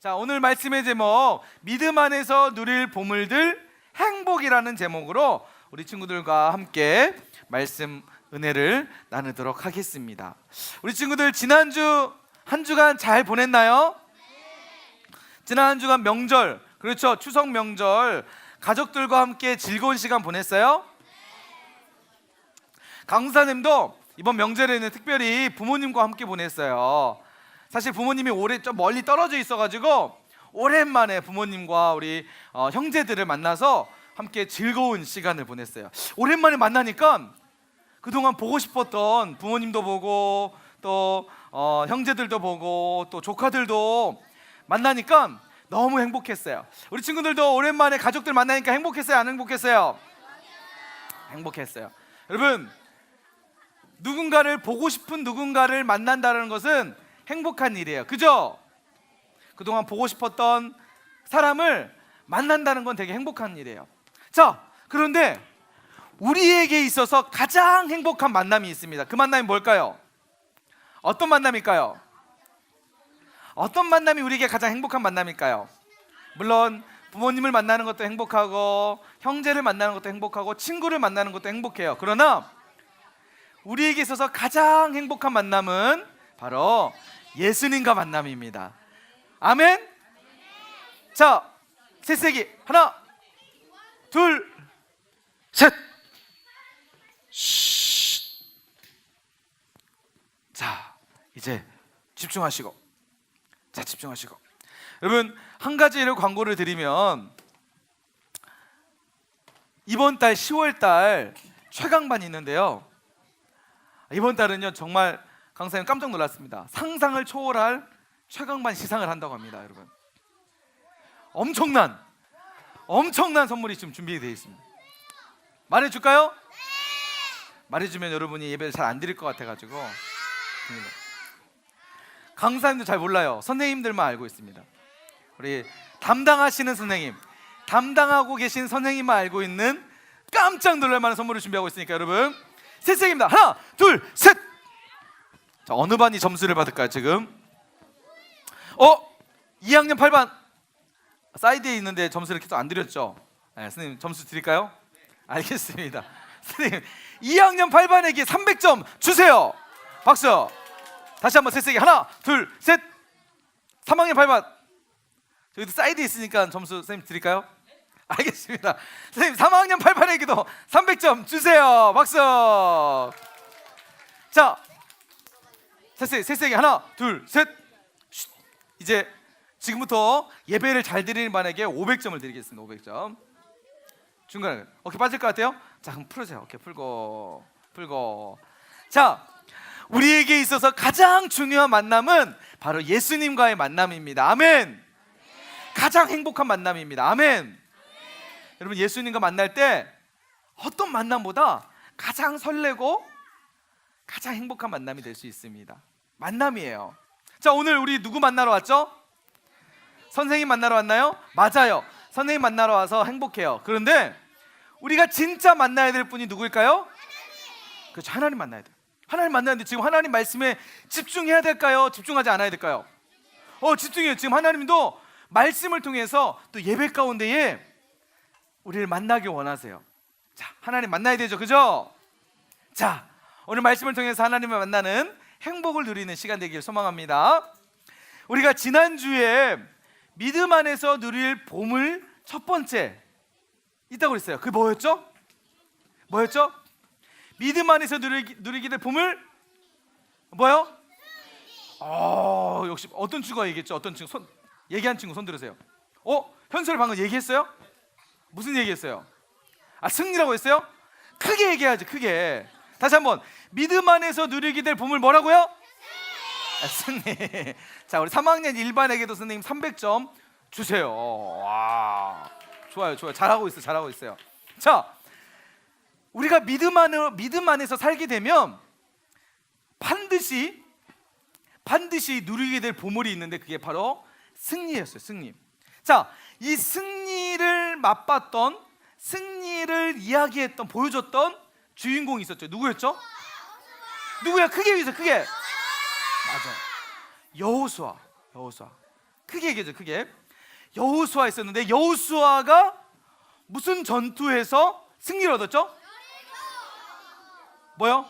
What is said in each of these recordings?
자, 오늘 말씀의 제목, 믿음 안에서 누릴 보물들 행복이라는 제목으로 우리 친구들과 함께 말씀 은혜를 나누도록 하겠습니다. 우리 친구들 지난주 한 주간 잘 보냈나요? 지난 한 주간 명절, 그렇죠, 추석 명절 가족들과 함께 즐거운 시간 보냈어요? 강사님도 이번 명절에는 특별히 부모님과 함께 보냈어요. 사실 부모님이 올해 좀 멀리 떨어져 있어가지고 오랜만에 부모님과 우리 형제들을 만나서 함께 즐거운 시간을 보냈어요. 오랜만에 만나니까 그동안 보고 싶었던 부모님도 보고 또 형제들도 보고 또 조카들도 만나니까 너무 행복했어요. 우리 친구들도 오랜만에 가족들 만나니까 행복했어요? 안 행복했어요? 행복했어요. 여러분, 누군가를 보고 싶은 누군가를 만난다는 것은 행복한 일이에요. 그죠? 그동안 보고 싶었던 사람을 만난다는 건 되게 행복한 일이에요. 자, 그런데 우리에게 있어서 가장 행복한 만남이 있습니다. 그 만남이 뭘까요? 어떤 만남일까요? 어떤 만남이 우리에게 가장 행복한 만남일까요? 물론 부모님을 만나는 것도 행복하고 형제를 만나는 것도 행복하고 친구를 만나는 것도 행복해요. 그러나 우리에게 있어서 가장 행복한 만남은 바로 예수님과 만남입니다. 아멘? 자, 새세기 하나, 둘, 셋. 자, 이제 집중하시고. 자, 집중하시고. 여러분, 한 가지를 광고를 드리면 이번 달 10월 달 최강반이 있는데요. 이번 달은요 정말 강사님 깜짝 놀랐습니다. 상상을 초월할 최강반 시상을 한다고 합니다. 여러분, 엄청난 선물이 지금 준비되어 있습니다. 말해줄까요? 말해주면 여러분이 예배를 잘 안 드릴 것 같아가지고 강사님도 잘 몰라요. 선생님들만 알고 있습니다. 우리 담당하시는 선생님, 담당하고 계신 선생님만 알고 있는 깜짝 놀랄 만한 선물을 준비하고 있으니까 여러분 새세기입니다. 하나, 둘, 셋. 자, 어느 반이 점수를 받을까요 지금? 2학년 8반 사이드에 있는데 점수를 계속 안 드렸죠? 네, 선생님 점수 드릴까요? 알겠습니다. 선생님 2학년 8반에게 300점 주세요. 박수. 다시 한번 새세기 하나, 둘, 셋. 3학년 8반 저기도 사이드에 있으니까 점수 선생님 드릴까요? 알겠습니다. 선생님 3학년 8반에게도 300점 주세요. 박수. 자, 새세기 하나, 둘, 셋. 이제 지금부터 예배를 잘 드리는 반에게 500점을 드리겠습니다. 500점. 중간에 어깨 빠질 것 같아요? 자, 그럼 풀으세요. 어깨 풀고. 자, 우리에게 있어서 가장 중요한 만남은 바로 예수님과의 만남입니다. 아멘. 가장 행복한 만남입니다. 아멘. 여러분, 예수님과 만날 때 어떤 만남보다 가장 설레고 가장 행복한 만남이 될 수 있습니다. 만남이에요. 자, 오늘 우리 누구 만나러 왔죠? 선생님 만나러 왔나요? 맞아요. 선생님 만나러 와서 행복해요. 그런데 우리가 진짜 만나야 될 분이 누구일까요? 그렇죠, 하나님 만나야 돼요. 하나님 만나는데 지금 하나님 말씀에 집중해야 될까요? 집중하지 않아야 될까요? 집중해요. 지금 하나님도 말씀을 통해서 또 예배 가운데에 우리를 만나기 원하세요. 자, 하나님 만나야 되죠, 그죠? 자, 오늘 말씀을 통해서 하나님을 만나는 행복을 누리는 시간 되길 소망합니다. 우리가 지난주에 믿음 안에서 누릴 보물 첫 번째 있다고 그랬어요. 그게 뭐였죠? 믿음 안에서 누리게 될 보물 뭐요? 역시 어떤 친구가 얘기했죠? 어떤 친구 얘기한 친구 손 들으세요. 현설 방금 얘기했어요? 무슨 얘기했어요? 승리라고 했어요? 크게 얘기해야지, 크게. 다시 한번. 믿음 안에서 누리게 될 보물 뭐라고요? 승리. 자, 우리 3학년 1반에게도 선생님 300점 주세요. 와, 좋아요. 잘하고 있어요. 자, 우리가 믿음 안에서 살게 되면 반드시 누리게 될 보물이 있는데 그게 바로 승리였어요. 승리. 자, 이 승리를 맛봤던, 승리를 이야기했던, 보여줬던 주인공이 있었죠. 누구였죠? 누구야? 크게 해주세요. 크게. 맞아. 여호수아. 크게 얘기하죠. 크게. 여호수아 있었는데 여호수아가 무슨 전투에서 승리를 얻었죠? 뭐요?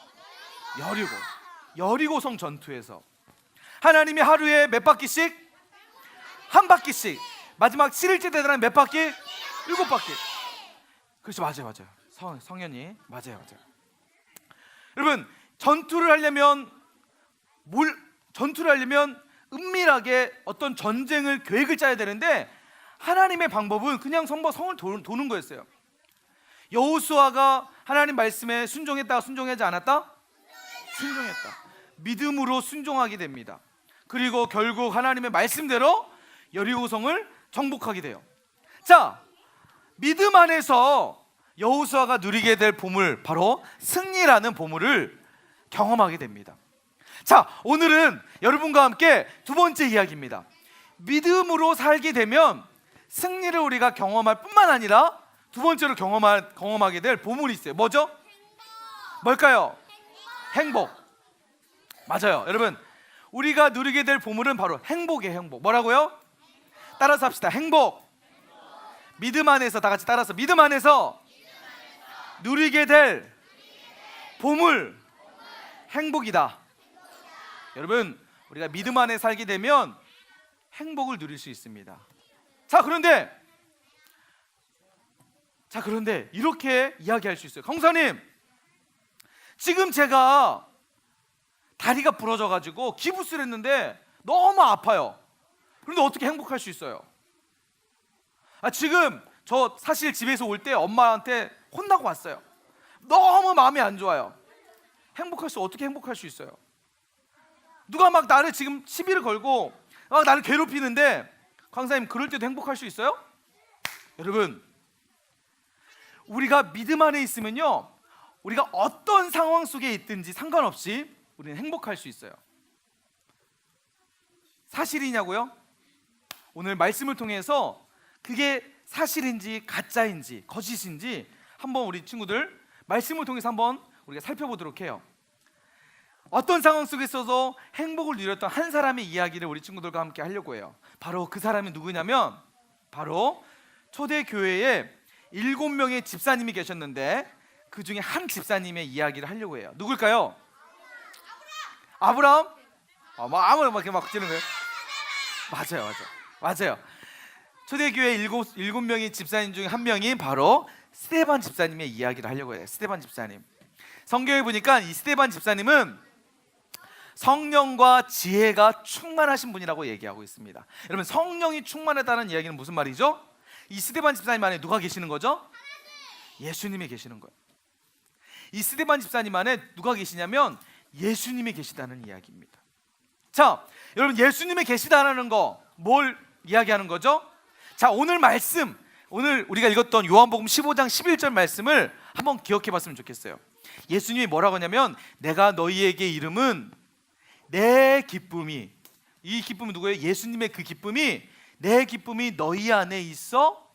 여리고성 전투에서 하나님이 하루에 몇 바퀴씩? 한 바퀴씩. 마지막 7일째 되더라면 몇 바퀴? 7바퀴. 그렇죠. 맞아요. 성현이 맞아요. 여러분, 전투를 하려면 은밀하게 어떤 전쟁을 계획을 짜야 되는데 하나님의 방법은 그냥 성을 도는 거였어요. 여호수아가 하나님 말씀에 순종했다, 순종하지 않았다? 순종했다. 믿음으로 순종하게 됩니다. 그리고 결국 하나님의 말씀대로 여리고성을 정복하게 돼요. 자, 믿음 안에서 여호수아가 누리게 될 보물, 바로 승리라는 보물을 경험하게 됩니다. 자, 오늘은 여러분과 함께 두 번째 이야기입니다. 믿음으로 살게 되면 승리를 우리가 경험할 뿐만 아니라 두 번째로 경험하게 될 보물이 있어요. 뭐죠? 뭘까요? 행복. 맞아요. 여러분, 우리가 누리게 될 보물은 바로 행복이에요. 행복. 뭐라고요? 따라서 합시다. 행복. 믿음 안에서, 다 같이 따라서, 믿음 안에서 누리게 될 보물, 행복이다. 여러분, 우리가 믿음 안에 살게 되면 행복을 누릴 수 있습니다. 자, 그런데 이렇게 이야기할 수 있어요. 강사님, 지금 제가 다리가 부러져 가지고 기부스를 했는데 너무 아파요. 그런데 어떻게 행복할 수 있어요? 지금 저 사실 집에서 올 때 엄마한테 혼나고 왔어요. 너무 마음이 안 좋아요. 어떻게 행복할 수 있어요? 누가 막 나를 지금 시비를 걸고 막 나를 괴롭히는데, 강사님, 그럴 때도 행복할 수 있어요? 여러분, 우리가 믿음 안에 있으면요, 우리가 어떤 상황 속에 있든지 상관없이 우리는 행복할 수 있어요. 사실이냐고요? 오늘 말씀을 통해서 그게 사실인지 가짜인지 거짓인지 한번 우리 친구들 말씀을 통해서 한번 우리가 살펴보도록 해요. 어떤 상황 속에 있어서 행복을 누렸던 한 사람의 이야기를 우리 친구들과 함께 하려고 해요. 바로 그 사람이 누구냐면, 바로 초대교회에 7명의 집사님이 계셨는데 그 중에 한 집사님의 이야기를 하려고 해요. 누굴까요? 아브라함? 아무나 막 지는 거예요? 맞아요. 초대교회 7명의 집사님 중에 한 명이 바로 스데반 집사님의 이야기를 하려고 해요. 스데반 집사님. 성경에 보니까 이 스데반 집사님은 성령과 지혜가 충만하신 분이라고 얘기하고 있습니다. 여러분, 성령이 충만하다는 이야기는 무슨 말이죠? 이 스데반 집사님 안에 누가 계시는 거죠? 예수님이 계시는 거예요. 이 스데반 집사님 안에 누가 계시냐면 예수님이 계시다는 이야기입니다. 자, 여러분, 예수님이 계시다는 거 뭘 이야기하는 거죠? 자, 오늘 우리가 읽었던 요한복음 15장 11절 말씀을 한번 기억해 봤으면 좋겠어요. 예수님이 뭐라고 하냐면, 내가 너희에게 이름은 내 기쁨이, 이 기쁨은 누구예요? 예수님의 그 기쁨이, 내 기쁨이 너희 안에 있어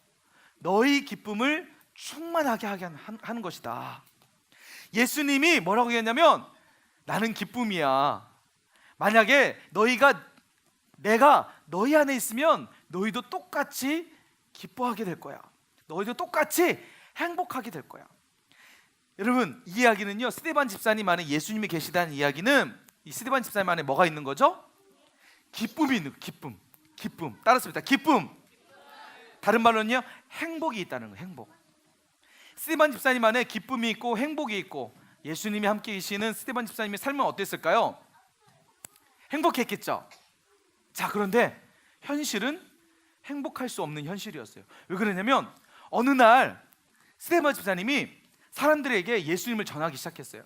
너희 기쁨을 충만하게 하는 것이다. 예수님이 뭐라고 했냐면, 나는 기쁨이야. 만약에 내가 너희 안에 있으면 너희도 똑같이 기뻐하게 될 거야. 너희도 똑같이 행복하게 될 거야. 여러분, 이 이야기는요, 스데반 집사님 안에 예수님이 계시다는 이야기는 이 스데반 집사님 안에 뭐가 있는 거죠? 기쁨이 있는 거예요. 기쁨. 따랐습니다. 기쁨. 다른 말로는요, 행복이 있다는 거예요. 행복. 스데반 집사님 안에 기쁨이 있고 행복이 있고, 예수님이 함께 계시는 스데반 집사님의 삶은 어땠을까요? 행복했겠죠. 자, 그런데 현실은 행복할 수 없는 현실이었어요. 왜 그러냐면, 어느 날 스데반 집사님이 사람들에게 예수님을 전하기 시작했어요.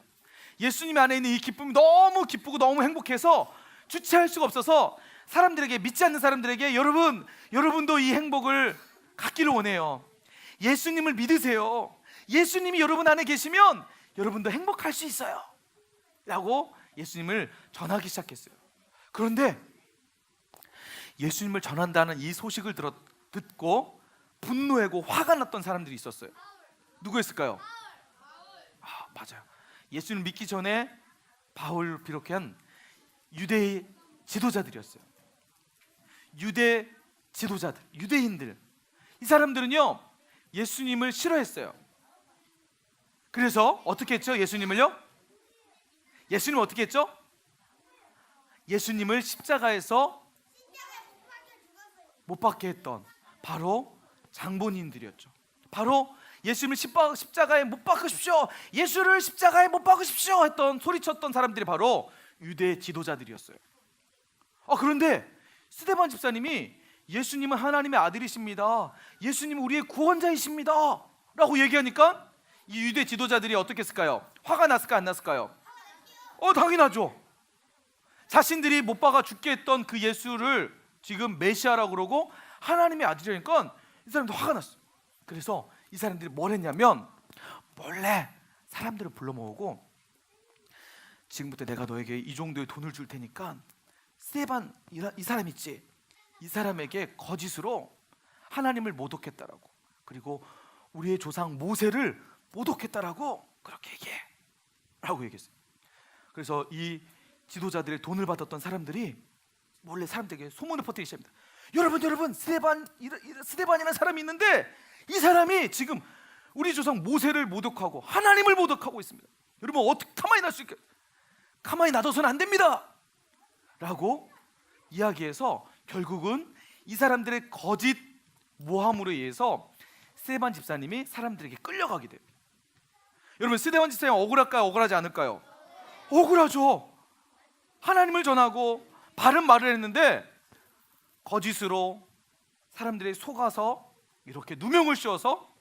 예수님 안에 있는 이 기쁨이 너무 기쁘고 너무 행복해서 주체할 수가 없어서 사람들에게, 믿지 않는 사람들에게, 여러분도 이 행복을 갖기를 원해요. 예수님을 믿으세요. 예수님이 여러분 안에 계시면 여러분도 행복할 수 있어요 라고 예수님을 전하기 시작했어요. 그런데 예수님을 전한다는 이 소식을 듣고 분노하고 화가 났던 사람들이 있었어요. 누구였을까요? 맞아요. 예수님을 믿기 전에 바울을 비롯한 유대의 지도자들이었어요. 유대 지도자들, 유대인들, 이 사람들은요 예수님을 싫어했어요. 그래서 어떻게 했죠? 예수님을 어떻게 했죠? 예수님을 십자가에서 못 박게 했던 바로 장본인들이었죠. 바로 예수님을 십자가에 못 박으십시오, 예수를 십자가에 못 박으십시오 했던, 소리쳤던 사람들이 바로 유대 지도자들이었어요. 그런데 스데반 집사님이 예수님은 하나님의 아들이십니다, 예수님은 우리의 구원자이십니다 라고 얘기하니까 이 유대 지도자들이 어떻게 했을까요? 화가 났을까 안 났을까요? 당연하죠. 자신들이 못 박아 죽게 했던 그 예수를 지금 메시아라고 그러고 하나님의 아들이니까 이 사람들 화가 났어요. 그래서 이 사람들이 뭘 했냐면 몰래 사람들을 불러 모으고, 지금부터 내가 너에게 이 정도의 돈을 줄 테니까 스데반 이 사람 있지, 이 사람에게 거짓으로 하나님을 모독했다라고, 그리고 우리의 조상 모세를 모독했다라고 그렇게 얘기했어요. 그래서 이 지도자들의 돈을 받았던 사람들이 몰래 사람들에게 소문을 퍼뜨리기 시작합니다. 여러분, 스데반이라는 사람이 있는데 이 사람이 지금 우리 조상 모세를 모독하고 하나님을 모독하고 있습니다. 여러분 어떻게 가만히 놔둬서는 안 됩니다 라고 이야기해서 결국은 이 사람들의 거짓 모함으로 의해서 스데반 집사님이 사람들에게 끌려가게 됩니다. 여러분 스데반 집사님 억울할까요? 억울하지 않을까요? 억울하죠. 하나님을 전하고 바른 말을 했는데 거짓으로 사람들이 속아서 이렇게 누명을 씌워서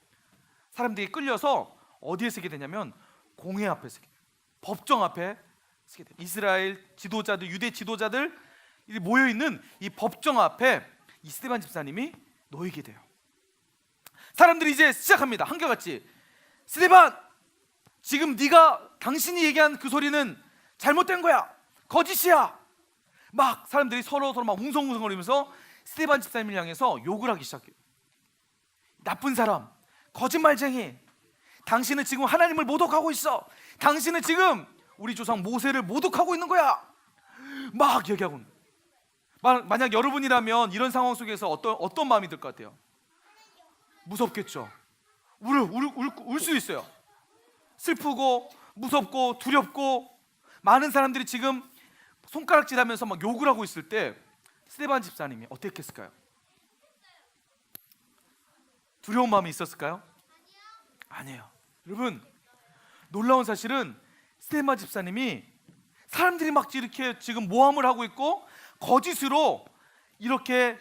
사람들이 끌려서 어디에 서게 되냐면 공회 앞에 서게 돼요. 법정 앞에 서게 돼요. 이스라엘 지도자들, 유대 지도자들 모여있는 이 법정 앞에 이 스데반 집사님이 놓이게 돼요. 사람들이 이제 시작합니다. 한결같이 스데반, 지금 당신이 얘기한 그 소리는 잘못된 거야, 거짓이야. 막 사람들이 서로 막 웅성웅성거리면서 스데반 집사님을 향해서 욕을 하기 시작해요. 나쁜 사람, 거짓말쟁이, 당신은 지금 하나님을 모독하고 있어, 당신은 지금 우리 조상 모세를 모독하고 있는 거야, 막 얘기하고 있는 거예요. 만약 여러분이라면 이런 상황 속에서 어떤 마음이 들 것 같아요? 무섭겠죠. 울 수 있어요. 슬프고 무섭고 두렵고, 많은 사람들이 지금 손가락질하면서 막 욕을 하고 있을 때 스데반 집사님이 어떻게 했을까요? 두려운 마음이 있었을까요? 아니에요. 여러분 놀라운 사실은 스데반 집사님이 사람들이 막 이렇게 지금 모함을 하고 있고 거짓으로 이렇게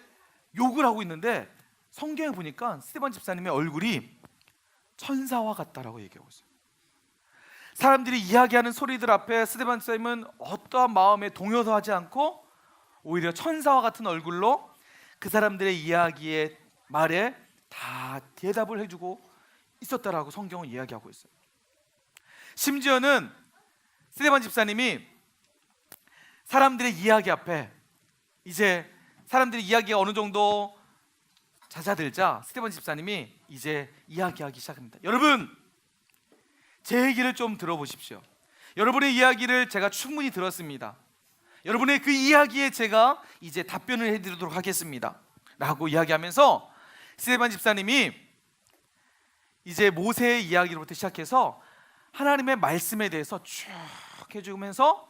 욕을 하고 있는데 성경에 보니까 스데반 집사님의 얼굴이 천사와 같다라고 얘기하고 있어요. 사람들이 이야기하는 소리들 앞에 스데반 집사님은 어떠한 마음에 동요도 하지 않고 오히려 천사와 같은 얼굴로 그 사람들의 이야기의 말에 다 대답을 해주고 있었다라고 성경은 이야기하고 있어요. 심지어는 스데반 집사님이 사람들의 이야기 앞에, 이제 사람들의 이야기가 어느 정도 잦아들자 스데반 집사님이 이제 이야기하기 시작합니다. 여러분 제 얘기를 좀 들어보십시오. 여러분의 이야기를 제가 충분히 들었습니다. 여러분의 그 이야기에 제가 이제 답변을 해드리도록 하겠습니다 라고 이야기하면서 스데반 집사님이 이제 모세의 이야기로부터 시작해서 하나님의 말씀에 대해서 쭉 해주면서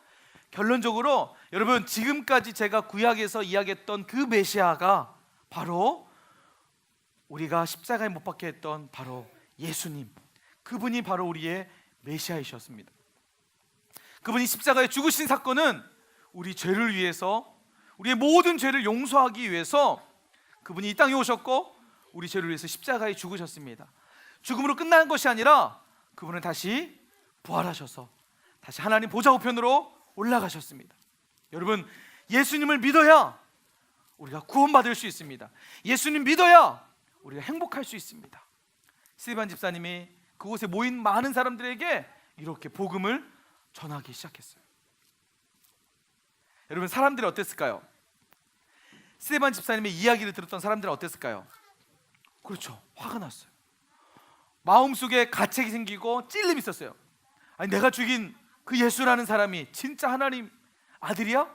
결론적으로 여러분 지금까지 제가 구약에서 이야기했던 그 메시아가 바로 우리가 십자가에 못 박게 했던 바로 예수님, 그분이 바로 우리의 메시아이셨습니다. 그분이 십자가에 죽으신 사건은 우리 죄를 위해서, 우리의 모든 죄를 용서하기 위해서 그분이 이 땅에 오셨고 우리 죄를 위해서 십자가에 죽으셨습니다. 죽음으로 끝난 것이 아니라 그분은 다시 부활하셔서 다시 하나님 보좌 우편으로 올라가셨습니다. 여러분 예수님을 믿어야 우리가 구원받을 수 있습니다. 예수님 믿어야 우리가 행복할 수 있습니다. 스데반 집사님이 그곳에 모인 많은 사람들에게 이렇게 복음을 전하기 시작했어요. 여러분 사람들이 어땠을까요? 스데반 집사님의 이야기를 들었던 사람들은 어땠을까요? 그렇죠, 화가 났어요. 마음속에 가책이 생기고 찔림이 있었어요. 아니 내가 죽인 그 예수라는 사람이 진짜 하나님 아들이야?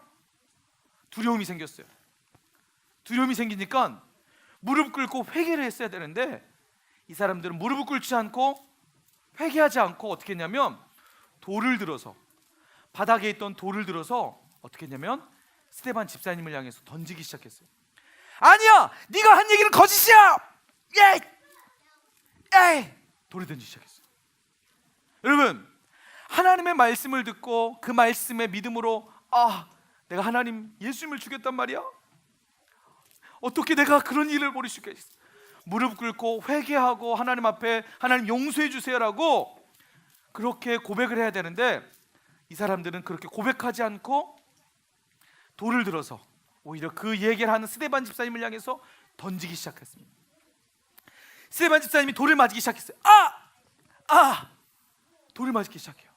두려움이 생겼어요. 두려움이 생기니까 무릎 꿇고 회개를 했어야 되는데 이 사람들은 무릎을 꿇지 않고 회개하지 않고 어떻게 했냐면 돌을 들어서, 바닥에 있던 돌을 들어서 어떻게 했냐면 스데반 집사님을 향해서 던지기 시작했어요. 아니야, 네가 한 얘기는 거짓이야. 에이, 에이, 돌을 던지기 시작했어요. 여러분, 하나님의 말씀을 듣고 그 말씀의 믿음으로 내가 하나님 예수님을 죽였단 말이야? 어떻게 내가 그런 일을 벌일 수 있겠어? 무릎 꿇고 회개하고 하나님 앞에 하나님 용서해 주세요라고 그렇게 고백을 해야 되는데 이 사람들은 그렇게 고백하지 않고 돌을 들어서 오히려 그 얘기를 하는 스데반 집사님을 향해서 던지기 시작했습니다. 스데반 집사님이 돌을 맞기 시작했어요. 돌을 맞기 시작해요.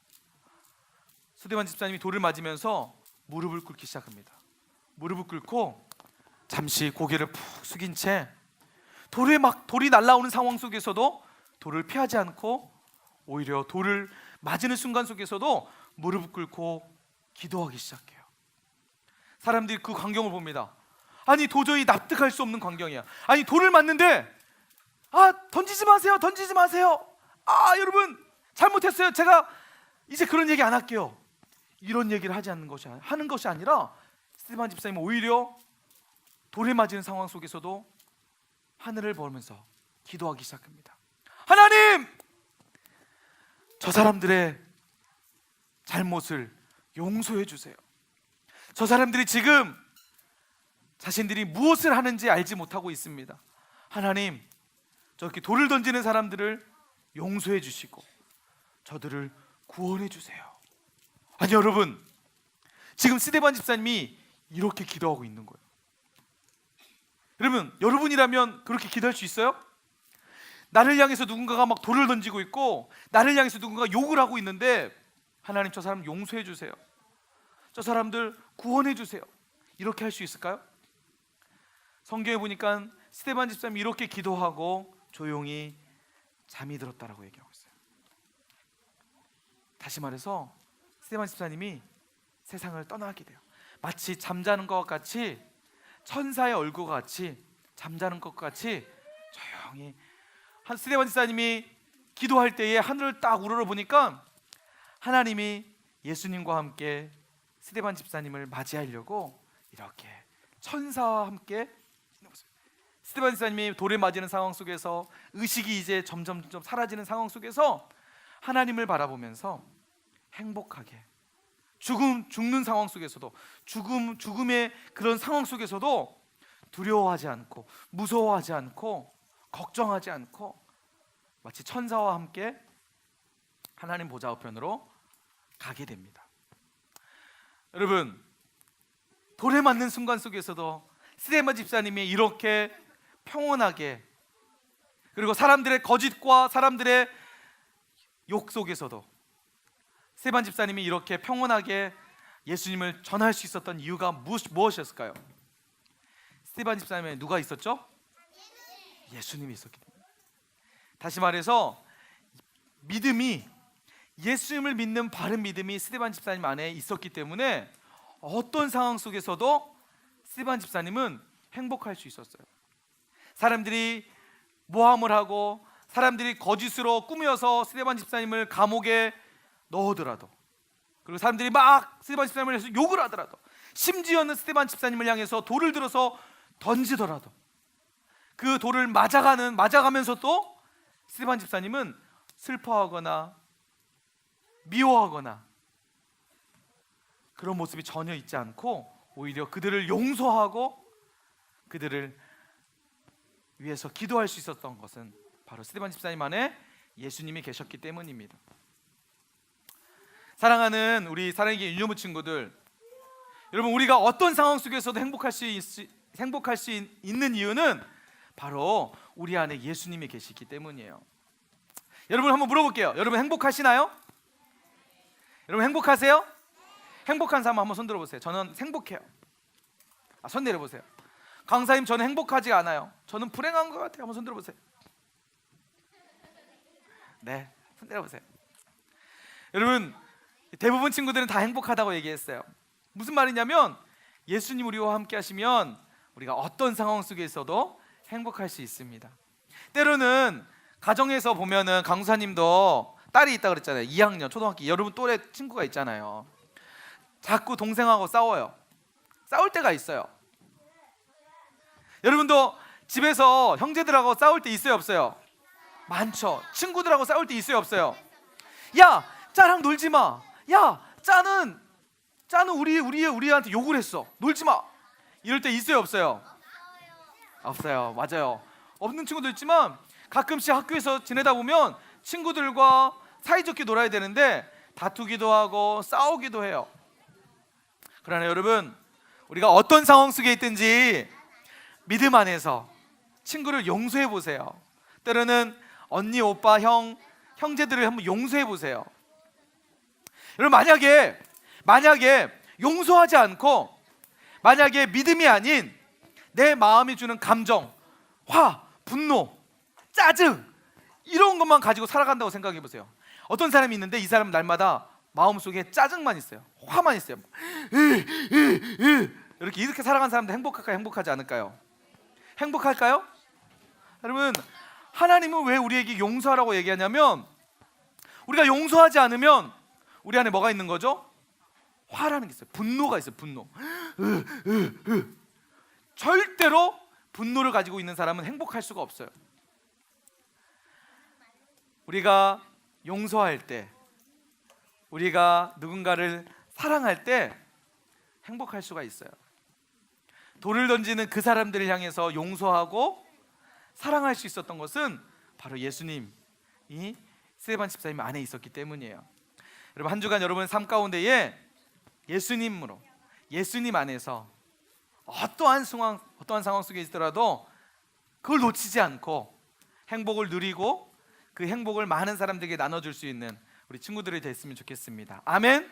스데반 집사님이 돌을 맞으면서 무릎을 꿇기 시작합니다. 무릎을 꿇고 잠시 고개를 푹 숙인 채 돌이 날아오는 상황 속에서도 돌을 피하지 않고 오히려 돌을 맞는 순간 속에서도 무릎을 꿇고 기도하기 시작해요. 사람들이 그 광경을 봅니다. 아니 도저히 납득할 수 없는 광경이야. 아니 돌을 맞는데 던지지 마세요, 던지지 마세요. 여러분 잘못했어요. 제가 이제 그런 얘기 안 할게요. 이런 얘기를 하는 것이 아니라 스데반 집사님은 오히려 돌에 맞은 상황 속에서도 하늘을 보면서 기도하기 시작합니다. 하나님, 저 사람들의 잘못을 용서해 주세요. 저 사람들이 지금 자신들이 무엇을 하는지 알지 못하고 있습니다. 하나님, 저렇게 돌을 던지는 사람들을 용서해 주시고 저들을 구원해 주세요. 아니 여러분, 지금 스데반 집사님이 이렇게 기도하고 있는 거예요. 여러분이라면 그렇게 기도할 수 있어요? 나를 향해서 누군가가 막 돌을 던지고 있고 나를 향해서 누군가가 욕을 하고 있는데 하나님, 저 사람 용서해 주세요, 저 사람들 구원해 주세요, 이렇게 할 수 있을까요? 성경에 보니까 스데반 집사님이 이렇게 기도하고 조용히 잠이 들었다라고 얘기하고 있어요. 다시 말해서 스데반 집사님이 세상을 떠나게 돼요. 마치 잠자는 것 같이, 천사의 얼굴과 같이 잠자는 것 같이 조용히. 스데반 집사님이 기도할 때에 하늘을 딱 우러러보니까 하나님이 예수님과 함께 스데반 집사님을 맞이하려고 이렇게 천사와 함께 스데반 집사님이 돌에 맞이는 상황 속에서 의식이 이제 점점 사라지는 상황 속에서 하나님을 바라보면서 행복하게 죽는 상황 속에서도 죽음의 그런 상황 속에서도 두려워하지 않고 무서워하지 않고 걱정하지 않고 마치 천사와 함께 하나님 보좌 우편으로 가게 됩니다. 여러분, 돌에 맞는 순간 속에서도 스데반 집사님이 이렇게 평온하게, 그리고 사람들의 거짓과 사람들의 욕 속에서도 스데반 집사님이 이렇게 평온하게 예수님을 전할 수 있었던 이유가 무엇이었을까요? 스데반 집사님에 누가 있었죠? 예수님이 있었기 때문에. 다시 말해서 믿음이, 예수님을 믿는 바른 믿음이 스데반 집사님 안에 있었기 때문에 어떤 상황 속에서도 스데반 집사님은 행복할 수 있었어요. 사람들이 모함을 하고 사람들이 거짓으로 꾸며서 스데반 집사님을 감옥에 넣어더라도, 그리고 사람들이 막 스데반 집사님을 해서 욕을 하더라도, 심지어는 스데반 집사님을 향해서 돌을 들어서 던지더라도 그 돌을 맞아가면서도 스데반 집사님은 슬퍼하거나 미워하거나 그런 모습이 전혀 있지 않고 오히려 그들을 용서하고 그들을 위해서 기도할 수 있었던 것은 바로 스데반 집사님 안에 예수님이 계셨기 때문입니다. 사랑하는 우리 사랑의 유년부 친구들, 여러분, 우리가 어떤 상황 속에서도 행복할 수 있는 이유는 바로 우리 안에 예수님이 계시기 때문이에요. 여러분, 한번 물어볼게요. 여러분 행복하시나요? 여러분 행복하세요? 행복한 사람 한번 손 들어보세요. 저는 행복해요. 손 내려보세요. 강사님, 저는 행복하지 않아요. 저는 불행한 것 같아요. 한번 손 들어보세요. 네, 손 내려보세요. 여러분, 대부분 친구들은 다 행복하다고 얘기했어요. 무슨 말이냐면 예수님 우리와 함께 하시면 우리가 어떤 상황 속에 있어도 행복할 수 있습니다. 때로는 가정에서 보면은 강사님도 딸이 있다 그랬잖아요. 2학년 초등학교 여러분 또래 친구가 있잖아요. 자꾸 동생하고 싸워요. 싸울 때가 있어요. 여러분도 집에서 형제들하고 싸울 때 있어요, 없어요? 많죠. 친구들하고 싸울 때 있어요, 없어요? 야, 짜랑 놀지 마. 야, 짜는 우리한테 욕을 했어. 놀지 마. 이럴 때 있어요, 없어요? 없어요. 맞아요. 없는 친구도 있지만 가끔씩 학교에서 지내다 보면 친구들과 사이좋게 놀아야 되는데 다투기도 하고 싸우기도 해요. 그러나 여러분, 우리가 어떤 상황 속에 있든지 믿음 안에서 친구를 용서해 보세요. 때로는 언니, 오빠, 형제들을 한번 용서해 보세요. 여러분, 만약에 용서하지 않고 만약에 믿음이 아닌 내 마음이 주는 감정, 화, 분노, 짜증 이런 것만 가지고 살아간다고 생각해 보세요. 어떤 사람이 있는데 이 사람은 날마다 마음속에 짜증만 있어요. 화만 있어요. 이렇게 살아가는 사람들 행복할까요? 행복하지 않을까요? 행복할까요? 여러분, 하나님은 왜 우리에게 용서하라고 얘기하냐면 우리가 용서하지 않으면 우리 안에 뭐가 있는 거죠? 화라는 게 있어요. 분노가 있어요. 분노. 절대로 분노를 가지고 있는 사람은 행복할 수가 없어요. 우리가 용서할 때, 우리가 누군가를 사랑할 때 행복할 수가 있어요. 돌을 던지는 그 사람들을 향해서 용서하고 사랑할 수 있었던 것은 바로 예수님이 스데반 집사님 안에 있었기 때문이에요. 여러분, 한 주간 여러분 삶 가운데에 예수님으로, 예수님 안에서 어떠한 상황 속에 있더라도 그걸 놓치지 않고 행복을 누리고 그 행복을 많은 사람들에게 나눠줄 수 있는 우리 친구들이 됐으면 좋겠습니다. 아멘.